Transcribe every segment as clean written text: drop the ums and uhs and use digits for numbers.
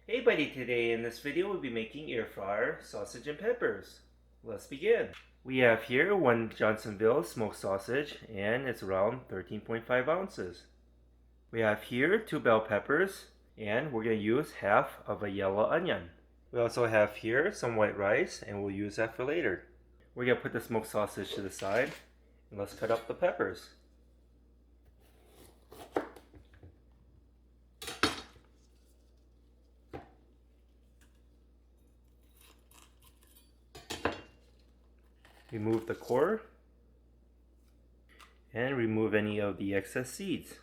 Hey buddy, today in this video we'll be making air fryer sausage and peppers. Let's begin. We have here one Johnsonville smoked sausage and it's around 13.5 ounces. We have here 2 bell peppers and we're going to use half of a yellow onion. We also have here some white rice and we'll use that for later. We're going to put the smoked sausage to the side and let's cut up the peppers. Remove the core and remove any of the excess seeds.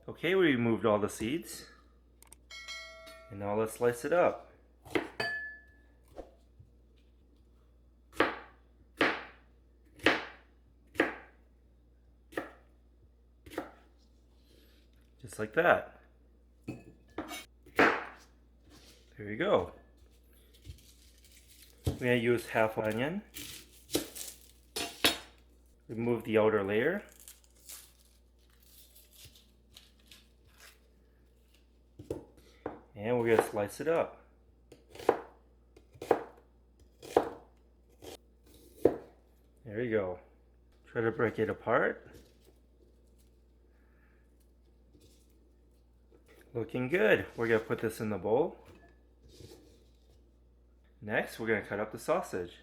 Okay, we removed all the seeds and now let's slice it up. Just like that. There we go. We're going to use half onion. Remove the outer layer. And we're going to slice it up. There you go. Try to break it apart. Looking good. We're going to put this in the bowl. Next, we're going to cut up the sausage.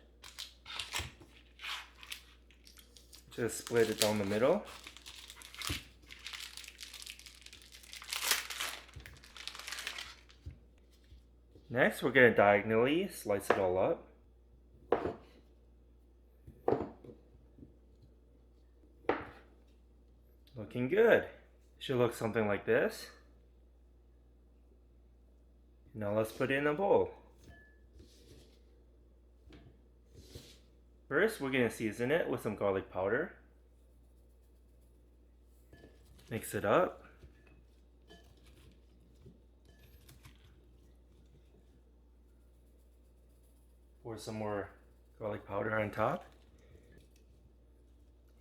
Just split it down the middle. Next, we're going to diagonally slice it all up. Looking good. Should look something like this. Now let's put it in a bowl. First, we're going to season it with some garlic powder. Mix it up. Pour some more garlic powder on top.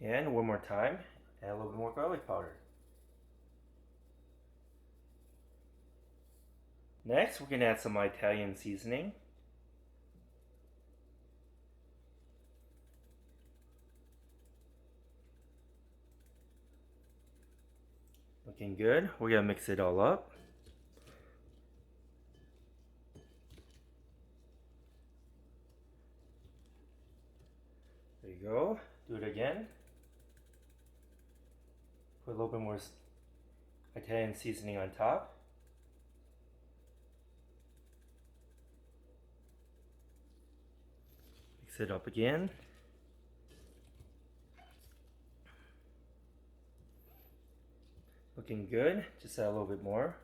And one more time, add a little bit more garlic powder. Next, we're going to add some Italian seasoning. Looking good. We're going to mix it all up. There you go. Do it again. Put a little bit more Italian seasoning on top. Mix it up again. Looking good. Just add a little bit more.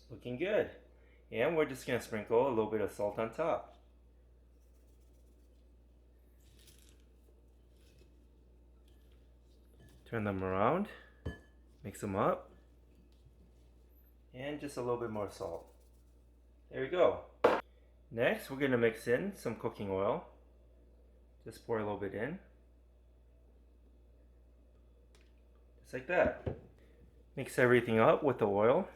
Looking good. And we're just going to sprinkle a little bit of salt on top. Turn them around. Mix them up. And just a little bit more salt. There we go. Next, we're going to mix in some cooking oil. Just pour a little bit in. Just like that. Mix everything up with the oil.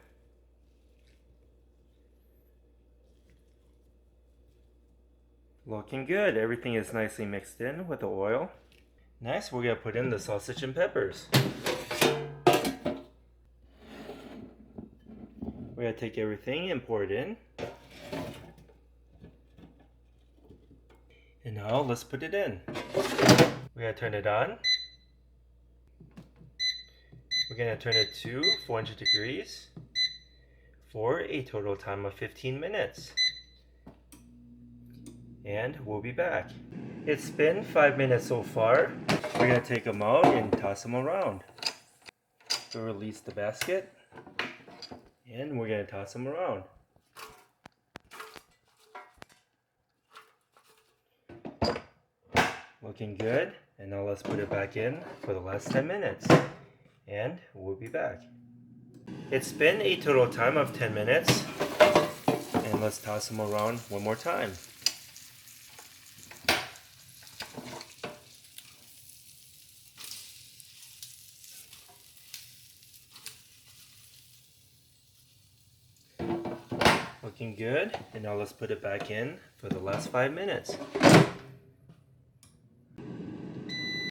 Looking good. Everything is nicely mixed in with the oil. Next, we're going to put in the sausage and peppers. We're going to take everything and pour it in. And now let's put it in. We're going to turn it on. We're going to turn it to 400 degrees for a total time of 15 minutes. And we'll be back. It's been 5 minutes so far. We're going to take them out and toss them around. So release the basket. And we're going to toss them around. Looking good. And now let's put it back in for the last 10 minutes. And we'll be back. It's been a total time of 10 minutes. And let's toss them around one more time. looking good. And now let's put it back in for the last 5 minutes.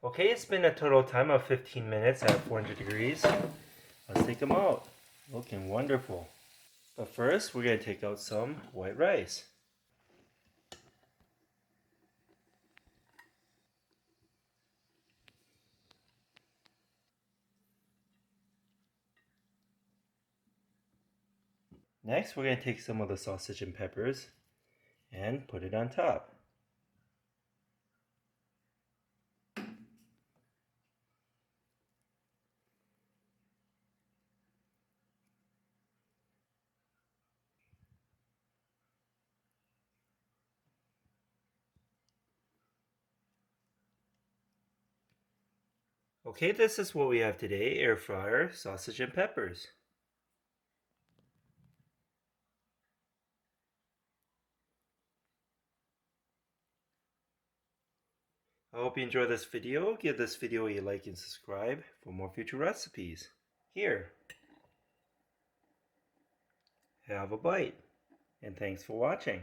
Okay, it's been a total time of 15 minutes at 400 degrees. Let's take them out. Looking wonderful. But first, we're going to take out some white rice. Next, we're going to take some of the sausage and peppers and put it on top. Okay, this is what we have today, air fryer, sausage and peppers. I hope you enjoyed this video. Give this video a like and subscribe for more future recipes. Here, have a bite, and thanks for watching.